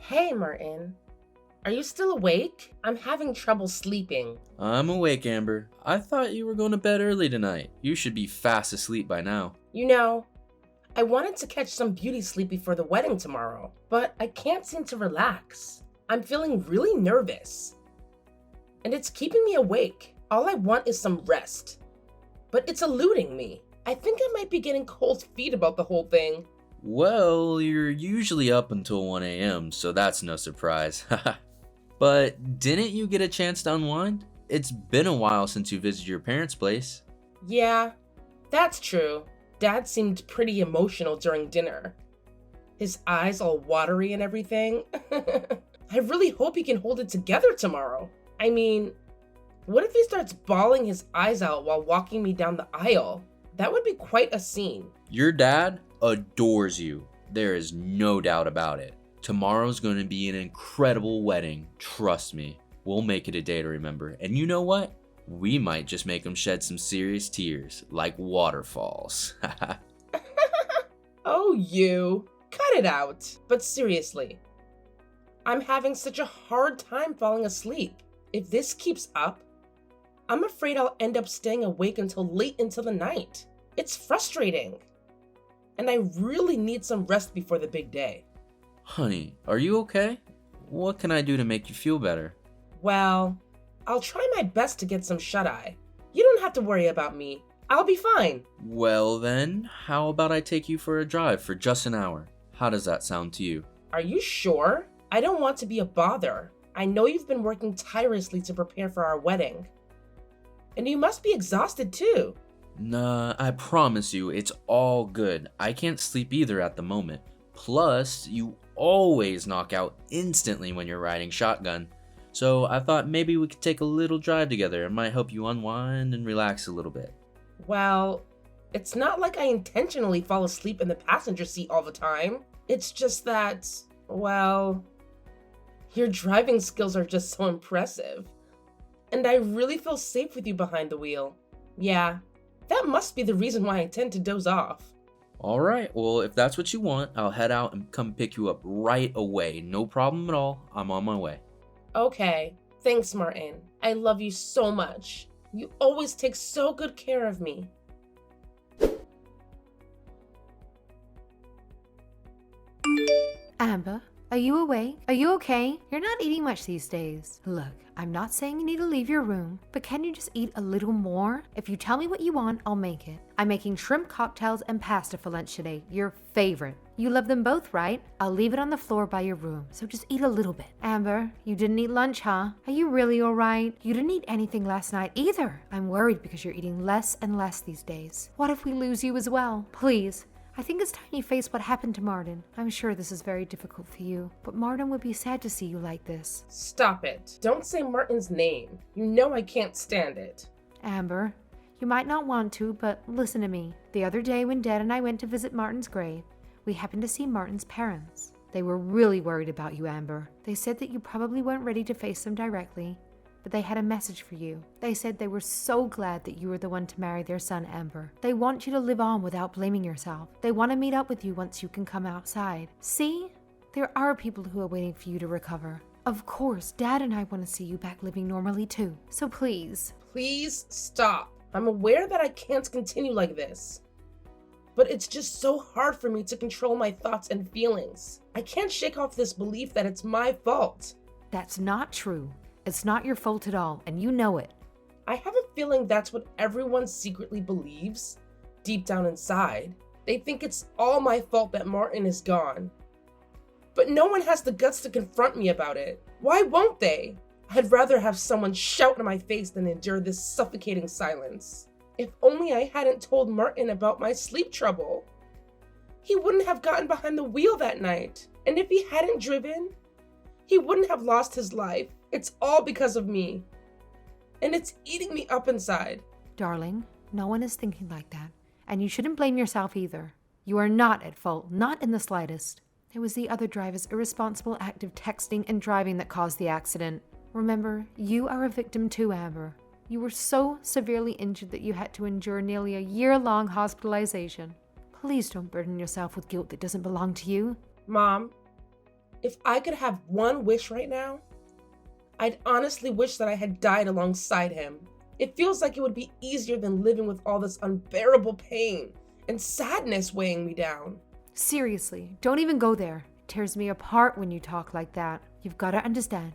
Hey, Martin. Are you still awake? I'm having trouble sleeping. I'm awake, Amber. I thought you were going to bed early tonight. You should be fast asleep by now. You know, I wanted to catch some beauty sleep before the wedding tomorrow, but I can't seem to relax. I'm feeling really nervous, and it's keeping me awake. All I want is some rest, but it's eluding me. I think I might be getting cold feet about the whole thing. Well, you're usually up until 1 a.m., so that's no surprise. But didn't you get a chance to unwind? It's been a while since you visited your parents' place. Yeah, that's true. Dad seemed pretty emotional during dinner. His eyes all watery and everything. I really hope he can hold it together tomorrow. I mean, what if he starts bawling his eyes out while walking me down the aisle? That would be quite a scene. Your dad adores you. There is no doubt about it. Tomorrow's going to be an incredible wedding. Trust me. We'll make it a day to remember. And you know what? We might just make him shed some serious tears, like waterfalls. Oh, you. Cut it out. But seriously, I'm having such a hard time falling asleep. If this keeps up, I'm afraid I'll end up staying awake until late into the night. It's frustrating. And I really need some rest before the big day. Honey, are you okay? What can I do to make you feel better? Well, I'll try my best to get some shut-eye. You don't have to worry about me. I'll be fine. Well then, how about I take you for a drive for just an hour? How does that sound to you? Are you sure? I don't want to be a bother. I know you've been working tirelessly to prepare for our wedding. And you must be exhausted too. Nah, I promise you, it's all good. I can't sleep either at the moment. Plus, you always knock out instantly when you're riding shotgun. So I thought maybe we could take a little drive together. It might help you unwind and relax a little bit. Well, it's not like I intentionally fall asleep in the passenger seat all the time. It's just that, well, your driving skills are just so impressive. And I really feel safe with you behind the wheel. Yeah, that must be the reason why I tend to doze off. Alright, well if that's what you want, I'll head out and come pick you up right away. No problem at all. I'm on my way. Okay, thanks, Martin. I love you so much. You always take so good care of me. Amber, are you awake? Are you okay? You're not eating much these days. Look, I'm not saying you need to leave your room, but can you just eat a little more? If you tell me what you want, I'll make it. I'm making shrimp cocktails and pasta for lunch today, your favorite. You love them both, right? I'll leave it on the floor by your room, so just eat a little bit. Amber, you didn't eat lunch, huh? Are you really alright? You didn't eat anything last night either. I'm worried because you're eating less and less these days. What if we lose you as well? Please. I think it's time you face what happened to Martin. I'm sure this is very difficult for you, but Martin would be sad to see you like this. Stop it. Don't say Martin's name. You know I can't stand it. Amber, you might not want to, but listen to me. The other day when Dad and I went to visit Martin's grave, we happened to see Martin's parents. They were really worried about you, Amber. They said that you probably weren't ready to face them directly, but they had a message for you. They said they were so glad that you were the one to marry their son, Amber. They want you to live on without blaming yourself. They want to meet up with you once you can come outside. See? There are people who are waiting for you to recover. Of course, Dad and I want to see you back living normally too. So please. Please stop. I'm aware that I can't continue like this. But it's just so hard for me to control my thoughts and feelings. I can't shake off this belief that it's my fault. That's not true. It's not your fault at all, and you know it. I have a feeling that's what everyone secretly believes, deep down inside. They think it's all my fault that Martin is gone. But no one has the guts to confront me about it. Why won't they? I'd rather have someone shout in my face than endure this suffocating silence. If only I hadn't told Martin about my sleep trouble. He wouldn't have gotten behind the wheel that night. And if he hadn't driven, he wouldn't have lost his life. It's all because of me. And it's eating me up inside. Darling, no one is thinking like that. And you shouldn't blame yourself either. You are not at fault, not in the slightest. It was the other driver's irresponsible act of texting and driving that caused the accident. Remember, you are a victim too, Amber. You were so severely injured that you had to endure nearly a year-long hospitalization. Please don't burden yourself with guilt that doesn't belong to you. Mom, If I could have one wish right now, I'd honestly wish that I had died alongside him. It feels like it would be easier than living with all this unbearable pain and sadness weighing me down. Seriously, don't even go there. It tears me apart when you talk like that. You've got to understand.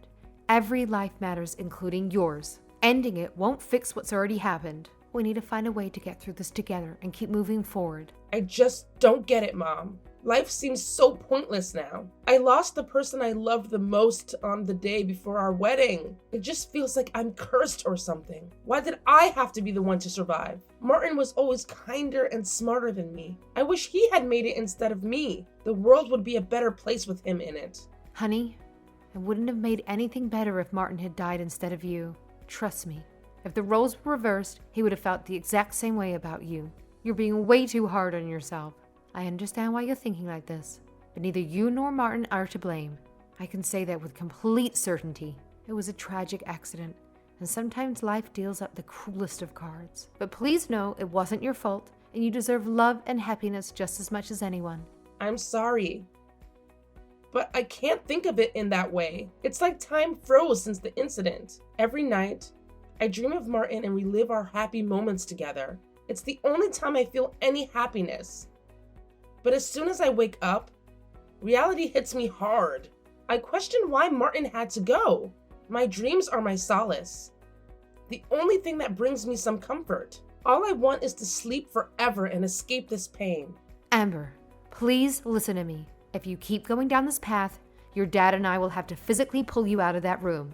Every life matters, including yours. Ending it won't fix what's already happened. We need to find a way to get through this together and keep moving forward. I just don't get it, Mom. Life seems so pointless now. I lost the person I loved the most on the day before our wedding. It just feels like I'm cursed or something. Why did I have to be the one to survive? Martin was always kinder and smarter than me. I wish he had made it instead of me. The world would be a better place with him in it. Honey, it wouldn't have made anything better if Martin had died instead of you. Trust me. If the roles were reversed, he would have felt the exact same way about you. You're being way too hard on yourself. I understand why you're thinking like this, but neither you nor Martin are to blame. I can say that with complete certainty. It was a tragic accident, and sometimes life deals out the cruelest of cards. But please know it wasn't your fault, and you deserve love and happiness just as much as anyone. I'm sorry, but I can't think of it in that way. It's like time froze since the incident. Every night, I dream of Martin and relive our happy moments together. It's the only time I feel any happiness. But as soon as I wake up, reality hits me hard. I question why Martin had to go. My dreams are my solace. The only thing that brings me some comfort. All I want is to sleep forever and escape this pain. Amber, please listen to me. If you keep going down this path, your dad and I will have to physically pull you out of that room.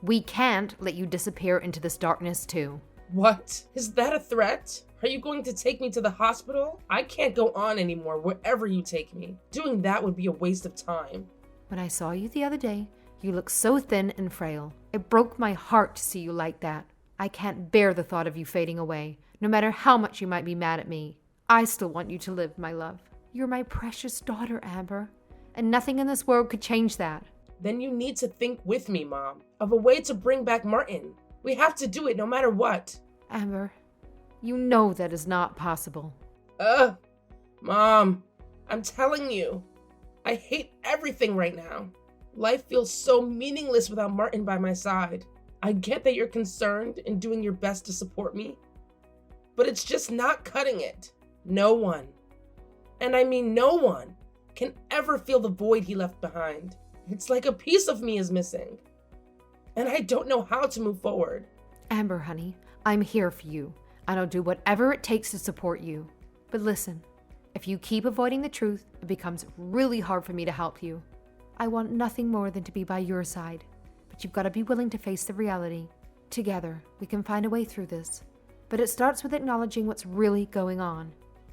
We can't let you disappear into this darkness too. What? Is that a threat? Are you going to take me to the hospital? I can't go on anymore wherever you take me. Doing that would be a waste of time. When I saw you the other day, you looked so thin and frail. It broke my heart to see you like that. I can't bear the thought of you fading away, no matter how much you might be mad at me. I still want you to live, my love. You're my precious daughter, Amber, and nothing in this world could change that. Then you need to think with me, Mom, of a way to bring back Martin. We have to do it no matter what. Amber, you know that is not possible. Mom, I'm telling you, I hate everything right now. Life feels so meaningless without Martin by my side. I get that you're concerned and doing your best to support me, but it's just not cutting it. No one, and I mean no one, can ever feel the void he left behind. It's like a piece of me is missing, and I don't know how to move forward. Amber, honey, I'm here for you, and I'll do whatever it takes to support you. But listen, if you keep avoiding the truth, it becomes really hard for me to help you. I want nothing more than to be by your side, but you've got to be willing to face the reality. Together, we can find a way through this, but it starts with acknowledging what's really going on.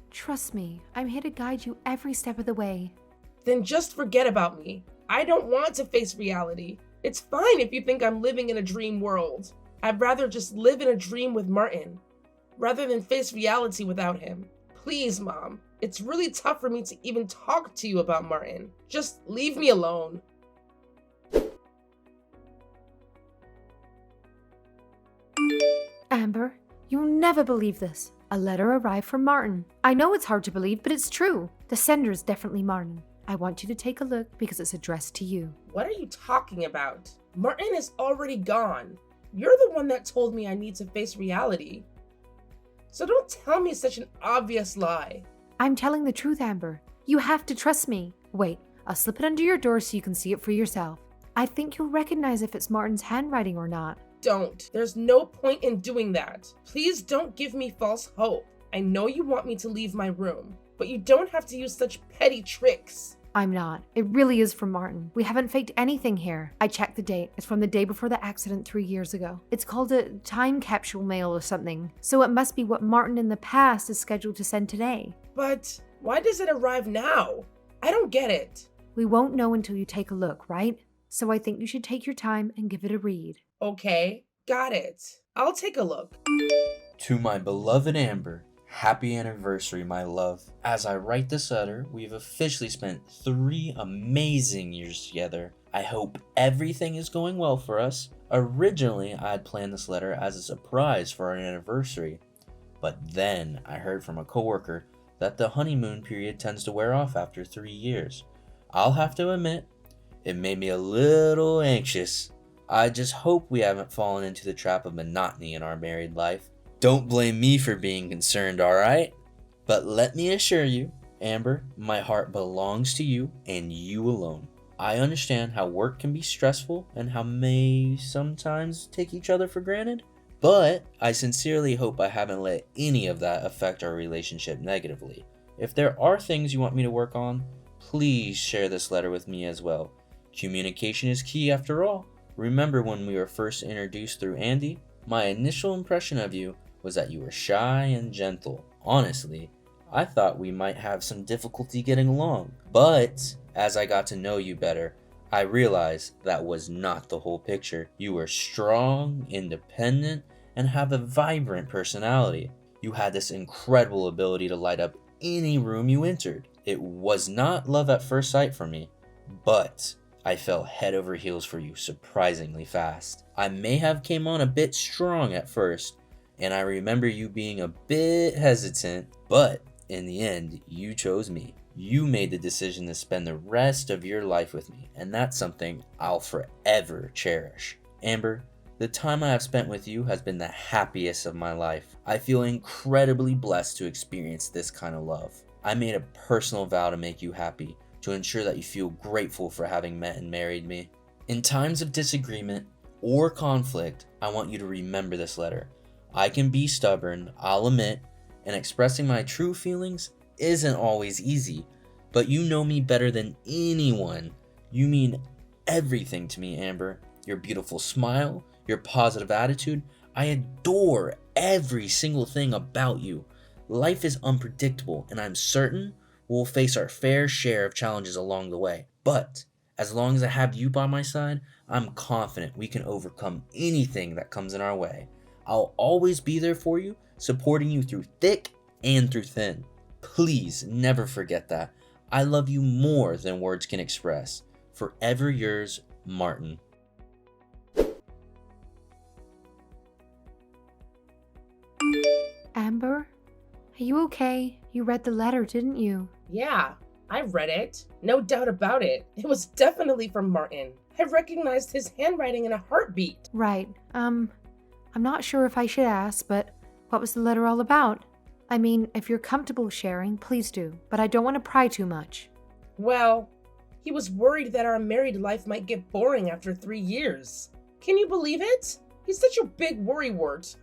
Trust me, I'm here to guide you every step of the way. Then just forget about me. I don't want to face reality. It's fine if you think I'm living in a dream world. I'd rather just live in a dream with Martin, rather than face reality without him. Please, Mom. It's really tough for me to even talk to you about Martin. Just leave me alone. Amber, you'll never believe this. A letter arrived from Martin. I know it's hard to believe, but it's true. The sender is definitely Martin. I want you to take a look because it's addressed to you. What are you talking about? Martin is already gone. You're the one that told me I need to face reality. So don't tell me such an obvious lie. I'm telling the truth, Amber. You have to trust me. Wait, I'll slip it under your door so you can see it for yourself. I think you'll recognize if it's Martin's handwriting or not. Don't. There's no point in doing that. Please don't give me false hope. I know you want me to leave my room, but you don't have to use such petty tricks. I'm not. It really is from Martin. We haven't faked anything here. I checked the date. It's from the day before the accident 3 years ago. It's called a time capsule mail or something. So it must be what Martin in the past is scheduled to send today. But why does it arrive now? I don't get it. We won't know until you take a look, right? So I think you should take your time and give it a read. Okay, got it. I'll take a look. To my beloved Amber, happy anniversary, my love. As I write this letter, we've officially spent 3 amazing years together. I hope everything is going well for us. Originally, I had planned this letter as a surprise for our anniversary, but then I heard from a coworker that the honeymoon period tends to wear off after 3 years. I'll have to admit, It made me a little anxious. I just hope we haven't fallen into the trap of monotony in our married life. Don't blame me for being concerned, alright? But let me assure you, Amber, my heart belongs to you and you alone. I understand how work can be stressful and how may sometimes take each other for granted, but I sincerely hope I haven't let any of that affect our relationship negatively. If there are things you want me to work on, please share this letter with me as well. Communication is key after all. Remember when we were first introduced through Andy? My initial impression of you was that you were shy and gentle. Honestly, I thought we might have some difficulty getting along, but as I got to know you better, I realized that was not the whole picture. You were strong, independent, and have a vibrant personality. You had this incredible ability to light up any room you entered. It was not love at first sight for me, but I fell head over heels for you surprisingly fast. I may have came on a bit strong at first, and I remember you being a bit hesitant, but in the end, you chose me. You made the decision to spend the rest of your life with me, and that's something I'll forever cherish. Amber, the time I have spent with you has been the happiest of my life. I feel incredibly blessed to experience this kind of love. I made a personal vow to make you happy, to ensure that you feel grateful for having met and married me. In times of disagreement or conflict, I want you to remember this letter. I can be stubborn, I'll admit, and expressing my true feelings isn't always easy, but you know me better than anyone. You mean everything to me, Amber. Your beautiful smile, your positive attitude, I adore every single thing about you. Life is unpredictable, and I'm certain we'll face our fair share of challenges along the way. But as long as I have you by my side, I'm confident we can overcome anything that comes in our way. I'll always be there for you, supporting you through thick and through thin. Please never forget that. I love you more than words can express. Forever yours, Martin. Amber, are you okay? You read the letter, didn't you? Yeah, I read it. No doubt about it. It was definitely from Martin. I recognized his handwriting in a heartbeat. Right. I'm not sure if I should ask, but what was the letter all about? I mean, if you're comfortable sharing, please do, but I don't want to pry too much. Well, he was worried that our married life might get boring after 3 years. Can you believe it? He's such a big worrywart.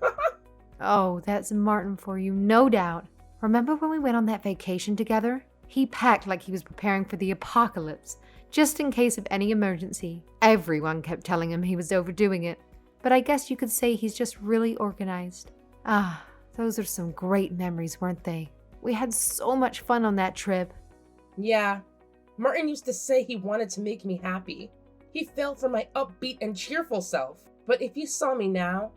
Oh, that's Martin for you, no doubt. Remember when we went on that vacation together? He packed like he was preparing for the apocalypse, just in case of any emergency. Everyone kept telling him he was overdoing it, but I guess you could say he's just really organized. Ah, those are some great memories, weren't they? We had so much fun on that trip. Yeah, Martin used to say he wanted to make me happy. He fell for my upbeat and cheerful self. But if he saw me now,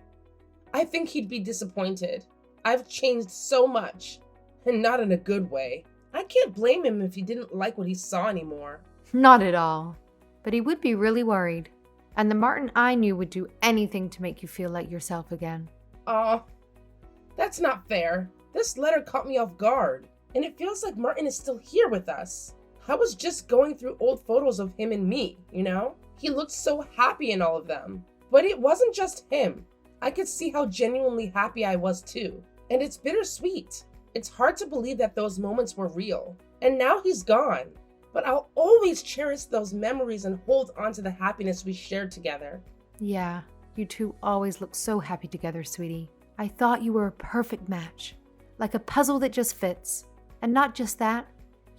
I think he'd be disappointed. I've changed so much, and not in a good way. I can't blame him if he didn't like what he saw anymore. Not at all. But he would be really worried. And the Martin I knew would do anything to make you feel like yourself again. Aw, that's not fair. This letter caught me off guard, and it feels like Martin is still here with us. I was just going through old photos of him and me, you know? He looked so happy in all of them. But it wasn't just him. I could see how genuinely happy I was too. And it's bittersweet. It's hard to believe that those moments were real. And now he's gone. But I'll always cherish those memories and hold on to the happiness we shared together. Yeah, you two always look so happy together, sweetie. I thought you were a perfect match. Like a puzzle that just fits. And not just that,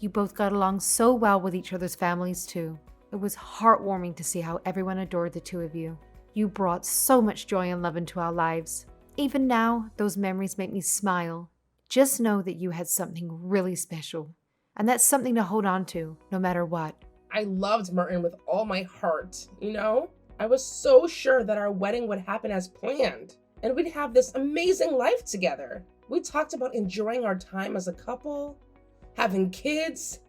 you both got along so well with each other's families too. It was heartwarming to see how everyone adored the two of you. You brought so much joy and love into our lives. Even now, those memories make me smile. Just know that you had something really special. And that's something to hold on to, no matter what. I loved Martin with all my heart, you know? I was so sure that our wedding would happen as planned, and we'd have this amazing life together. We talked about enjoying our time as a couple, having kids,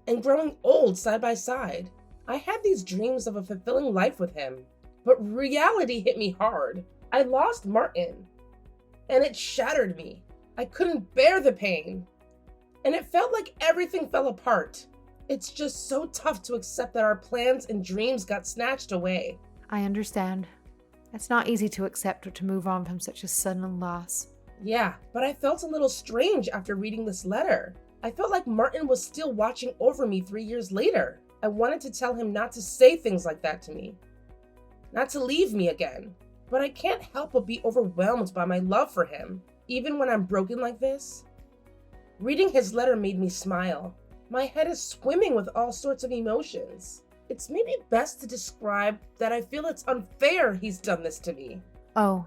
and growing old side by side. I had these dreams of a fulfilling life with him, but reality hit me hard. I lost Martin, and it shattered me. I couldn't bear the pain, and it felt like everything fell apart. It's just so tough to accept that our plans and dreams got snatched away. I understand. It's not easy to accept or to move on from such a sudden loss. Yeah, but I felt a little strange after reading this letter. I felt like Martin was still watching over me 3 years later. I wanted to tell him not to say things like that to me, not to leave me again. But I can't help but be overwhelmed by my love for him, even when I'm broken like this. Reading his letter made me smile. My head is swimming with all sorts of emotions. It's maybe best to describe that I feel it's unfair he's done this to me. Oh,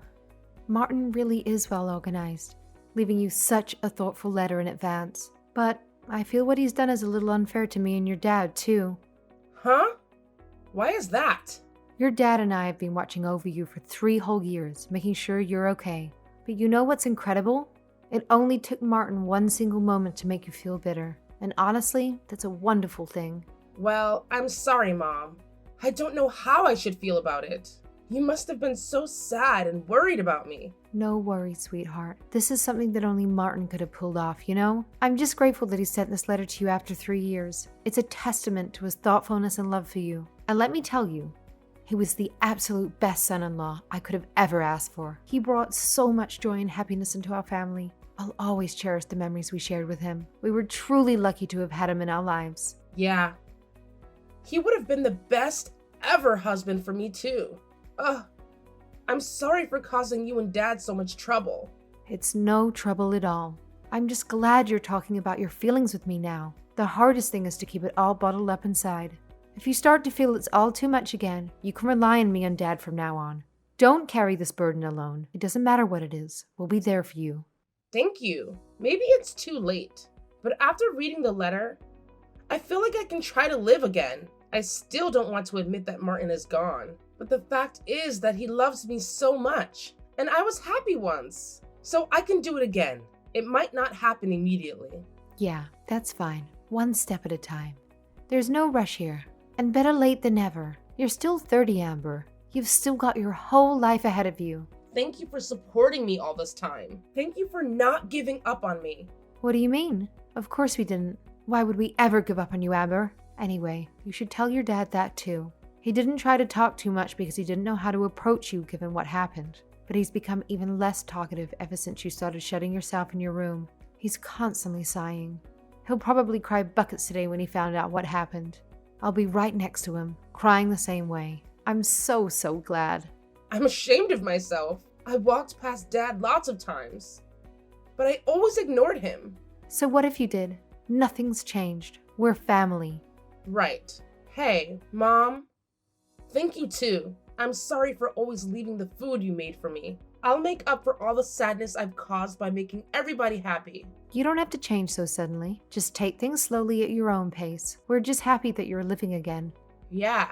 Martin really is well organized, leaving you such a thoughtful letter in advance. But I feel what he's done is a little unfair to me and your dad, too. Huh? Why is that? Your dad and I have been watching over you for 3 whole years, making sure you're okay. But you know what's incredible? It only took Martin one single moment to make you feel bitter. And honestly, that's a wonderful thing. Well, I'm sorry, Mom. I don't know how I should feel about it. You must have been so sad and worried about me. No worries, sweetheart. This is something that only Martin could have pulled off, you know? I'm just grateful that he sent this letter to you after 3 years. It's a testament to his thoughtfulness and love for you. And let me tell you, he was the absolute best son-in-law I could have ever asked for. He brought so much joy and happiness into our family. I'll always cherish the memories we shared with him. We were truly lucky to have had him in our lives. Yeah. He would have been the best ever husband for me, too. Ugh. I'm sorry for causing you and Dad so much trouble. It's no trouble at all. I'm just glad you're talking about your feelings with me now. The hardest thing is to keep it all bottled up inside. If you start to feel it's all too much again, you can rely on me and Dad from now on. Don't carry this burden alone. It doesn't matter what it is. We'll be there for you. Thank you. Maybe it's too late. But after reading the letter, I feel like I can try to live again. I still don't want to admit that Martin is gone. But the fact is that he loves me so much. And I was happy once. So I can do it again. It might not happen immediately. Yeah, that's fine. One step at a time. There's no rush here. And better late than never. You're still 30, Amber. You've still got your whole life ahead of you. Thank you for supporting me all this time. Thank you for not giving up on me. What do you mean? Of course we didn't. Why would we ever give up on you, Amber? Anyway, you should tell your dad that too. He didn't try to talk too much because he didn't know how to approach you given what happened. But he's become even less talkative ever since you started shutting yourself in your room. He's constantly sighing. He'll probably cry buckets today when he found out what happened. I'll be right next to him, crying the same way. I'm so glad. I'm ashamed of myself. I walked past Dad lots of times, but I always ignored him. So what if you did? Nothing's changed. We're family. Right. Hey, Mom. Thank you too. I'm sorry for always leaving the food you made for me. I'll make up for all the sadness I've caused by making everybody happy. You don't have to change so suddenly. Just take things slowly at your own pace. We're just happy that you're living again. Yeah.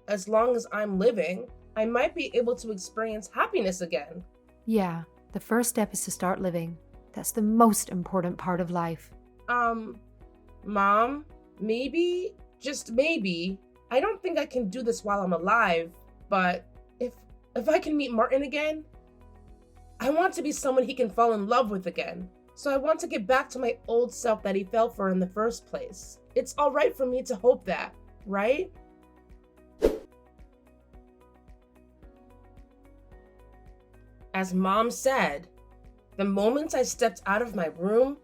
As long as I'm living, I might be able to experience happiness again. Yeah, the first step is to start living. That's the most important part of life. Mom, maybe, just maybe, I don't think I can do this while I'm alive, but if I can meet Martin again, I want to be someone he can fall in love with again. So I want to get back to my old self that he fell for in the first place. It's all right for me to hope that, right? As Mom said, the moment I stepped out of my room,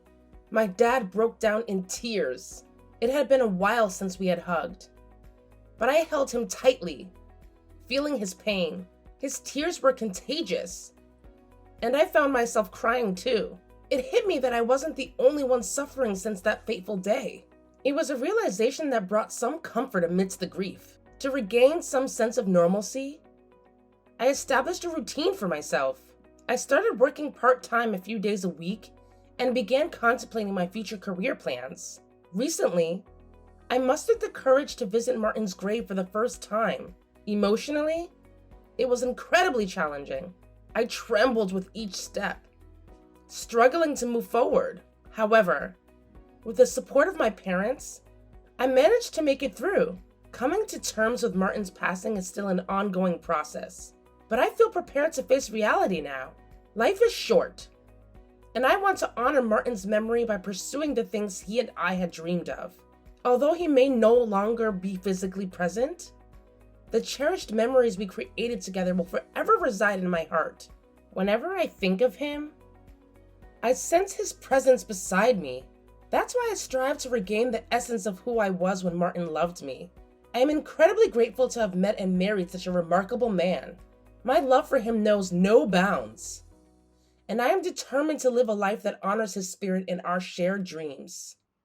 my dad broke down in tears. It had been a while since we had hugged, but I held him tightly, feeling his pain. His tears were contagious, and I found myself crying too. It hit me that I wasn't the only one suffering since that fateful day. It was a realization that brought some comfort amidst the grief. To regain some sense of normalcy, I established a routine for myself. I started working part-time a few days a week and began contemplating my future career plans. Recently, I mustered the courage to visit Martin's grave for the first time. Emotionally, it was incredibly challenging. I trembled with each step, struggling to move forward. However, with the support of my parents, I managed to make it through. Coming to terms with Martin's passing is still an ongoing process, but I feel prepared to face reality now. Life is short, and I want to honor Martin's memory by pursuing the things he and I had dreamed of. Although he may no longer be physically present, the cherished memories we created together will forever reside in my heart. Whenever I think of him, I sense his presence beside me. That's why I strive to regain the essence of who I was when Martin loved me. I am incredibly grateful to have met and married such a remarkable man. My love for him knows no bounds, and I am determined to live a life that honors his spirit and our shared dreams.